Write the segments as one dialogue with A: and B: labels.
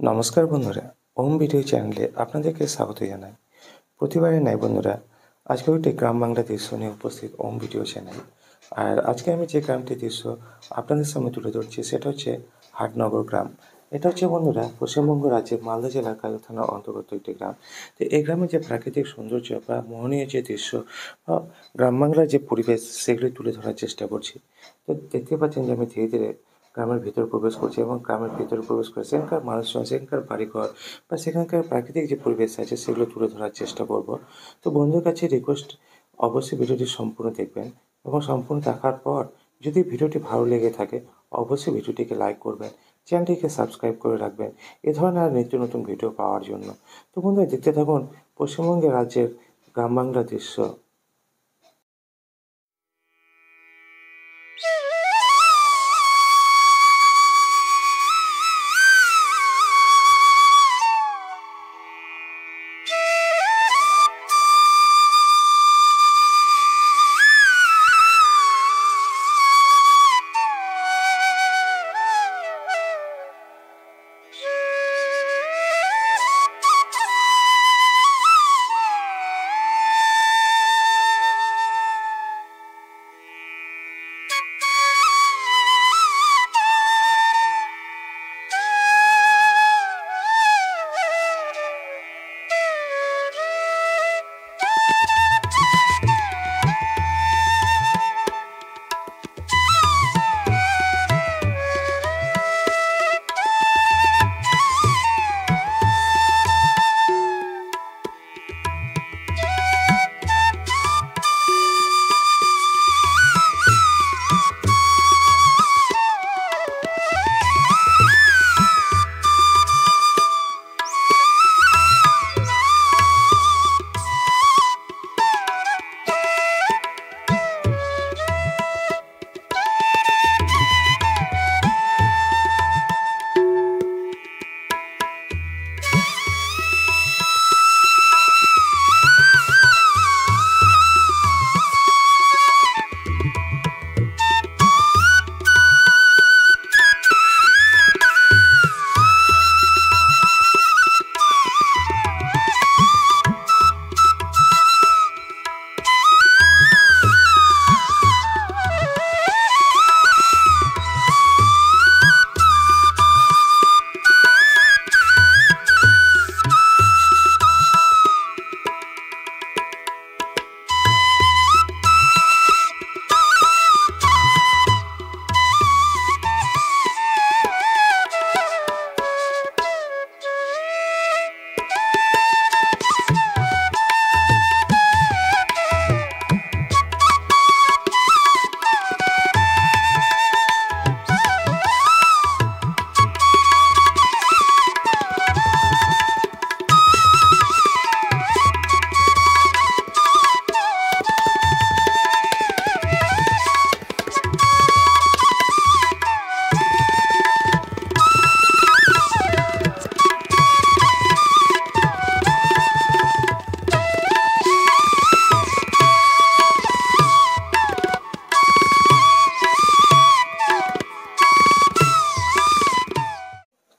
A: নমস্কার বন্ধুরা, ওম ভিডিও চ্যানেলে আপনাদেরকে স্বাগত জানাই। প্রতিবারের ন্যায় বন্ধুরা, আজকে একটি গ্রাম বাংলা দৃশ্য নিয়ে উপস্থিত ওম ভিডিও চ্যানেল। আর আজকে আমি যে গ্রামটির দৃশ্য আপনাদের সামনে তুলে ধরছি সেটা হচ্ছে হাটনগর গ্রাম। এটা হচ্ছে বন্ধুরা পশ্চিমবঙ্গ রাজ্যের মালদা জেলার কাজল থানার অন্তর্গত একটি গ্রাম। তো এই গ্রামের যে প্রাকৃতিক সৌন্দর্য বা মোহনীয় যে দৃশ্য বা গ্রাম বাংলার যে পরিবেশ সেগুলি তুলে ধরার চেষ্টা করছি। তো দেখতে পাচ্ছেন যে আমি ধীরে ধীরে গ্রামের ভিতরে প্রবেশ করছি এবং গ্রামের ভিতরে প্রবেশ করে সেখানকার মানুষজন, সেখানকার বাড়িঘর বা সেখানকার প্রাকৃতিক যে পরিবেশ আছে সেগুলো তুলে ধরার চেষ্টা করব। তো বন্ধুদের কাছে রিকোয়েস্ট, অবশ্যই ভিডিওটি সম্পূর্ণ দেখবেন এবং সম্পূর্ণ দেখার পর যদি ভিডিওটি ভালো লেগে থাকে অবশ্যই ভিডিওটিকে লাইক করবেন, চ্যানেলটিকে সাবস্ক্রাইব করে রাখবেন এ ধরনের আর নিত্য নতুন ভিডিও পাওয়ার জন্য। তো বন্ধুরা দেখতে থাকুন পশ্চিমবঙ্গের রাজ্যের গ্রাম বাংলার দৃশ্য।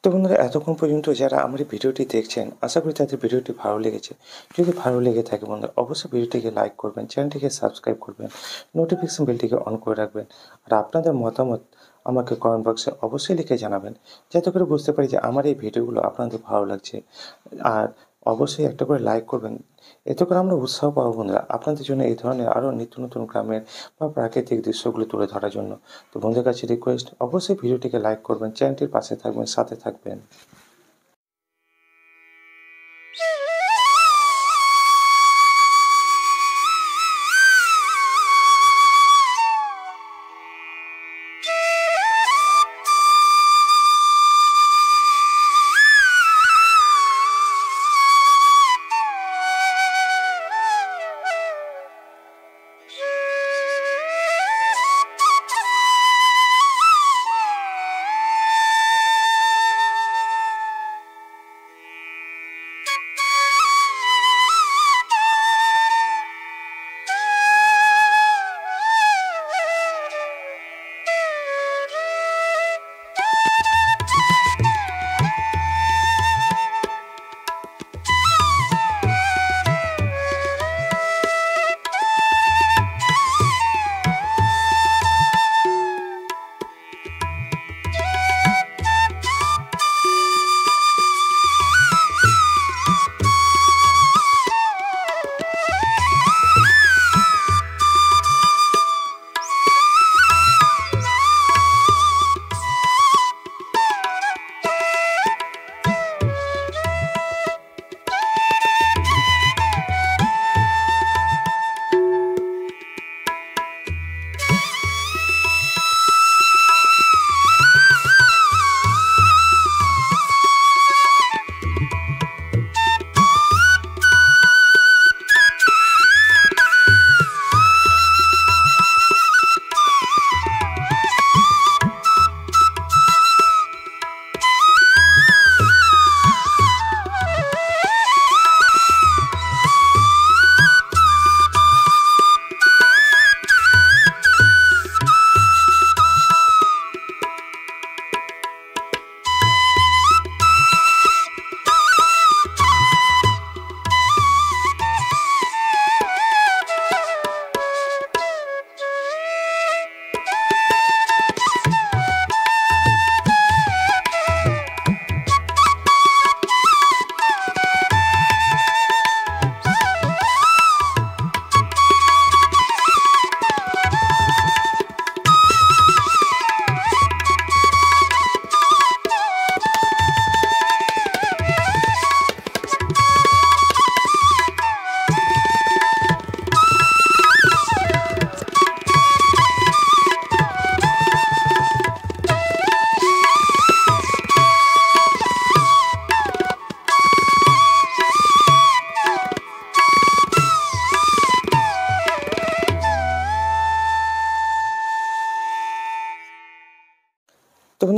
A: তো বন্ধুরা এতক্ষণ পর্যন্ত যারা আমার এই ভিডিওটি দেখছেন আশা করি তাদের ভিডিওটি ভালো লেগেছে। যদি ভালো লেগে থাকে বন্ধুরা অবশ্যই ভিডিওটিকে লাইক করবেন, চ্যানেলটিকে সাবস্ক্রাইব করবেন, নোটিফিকেশন বেলটিকে অন করে রাখবেন। আর আপনাদের মতামত আমাকে কমেন্ট বক্সে অবশ্যই লিখে জানাবেন, যাতে করে বুঝতে পারি যে আমার এই ভিডিওগুলো আপনাদের ভালো লাগছে। আর অবশ্যই একটা করে লাইক করবেন, এতে করে আমরা উৎসাহ পাবো বন্ধুরা আপনাদের জন্য এই ধরনের আরও নিত্য নতুন গ্রামের বা প্রাকৃতিক দৃশ্যগুলো তুলে ধরার জন্য। তো বন্ধুদের কাছে রিকোয়েস্ট, অবশ্যই ভিডিওটিকে লাইক করবেন, চ্যানেলটির পাশে থাকবেন, সাথে থাকবেন।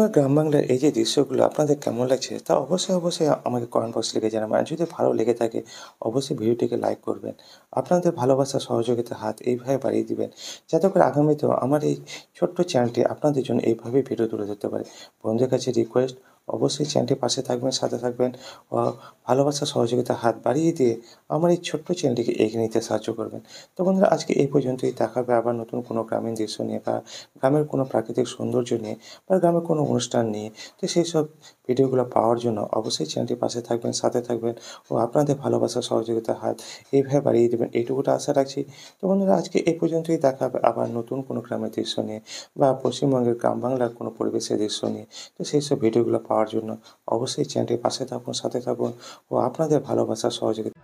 A: আমার গ্রাম বাংলার এই যে দৃশ্যগুলো আপনাদের কেমন লাগছে তা অবশ্যই আমাকে কমেন্ট বক্সে লিখে জানাবেন। আর যদি ভালো লেগে থাকে অবশ্যই ভিডিওটিকে লাইক করবেন। আপনাদের ভালোবাসা সহযোগিতার হাত এইভাবে বাড়িয়ে দিবেন যাতে করে আগামীতেও আমার এই ছোট্ট চ্যানেলটি আপনাদের জন্য এইভাবেই ভিডিও তুলে ধরতে পারে। বন্ধুদের কাছে রিকোয়েস্ট, অবশ্যই চ্যানেলটির পাশে থাকবেন, সাথে থাকবেন ও ভালোবাসা সহযোগিতার হাত বাড়িয়ে দিয়ে আমার এই ছোট্ট চ্যানেলটিকে এগিয়ে নিতে সাহায্য করবেন। তো বন্ধুরা, আজকে এই পর্যন্তই। দেখা হবে আবার নতুন কোনো গ্রামীণ দৃশ্য নিয়ে বা গ্রামের কোনো প্রাকৃতিক সৌন্দর্য নিয়ে বা গ্রামের কোনো অনুষ্ঠান নিয়ে। তো সেই সব ভিডিওগুলো পাওয়ার জন্য অবশ্যই চ্যানেলটির পাশে থাকবেন, সাথে থাকবেন ও আপনাদের ভালোবাসা সহযোগিতার হাত এইভাবে বাড়িয়ে দেবেন, এইটুকুটা আশা রাখছি। তো বন্ধুরা, আজকে এই পর্যন্তই। দেখা হবে আবার নতুন কোনো গ্রামের দৃশ্য নিয়ে বা পশ্চিমবঙ্গের গ্রাম বাংলার কোনো পরিবেশের দৃশ্য নিয়ে। তো সেই সব ভিডিওগুলো পাওয়ার জন্য অবশ্যই চ্যানেলটির পাশে থাকুন, সাথে থাকুন ও আপনাদের ভালোবাসা সহযোগিতা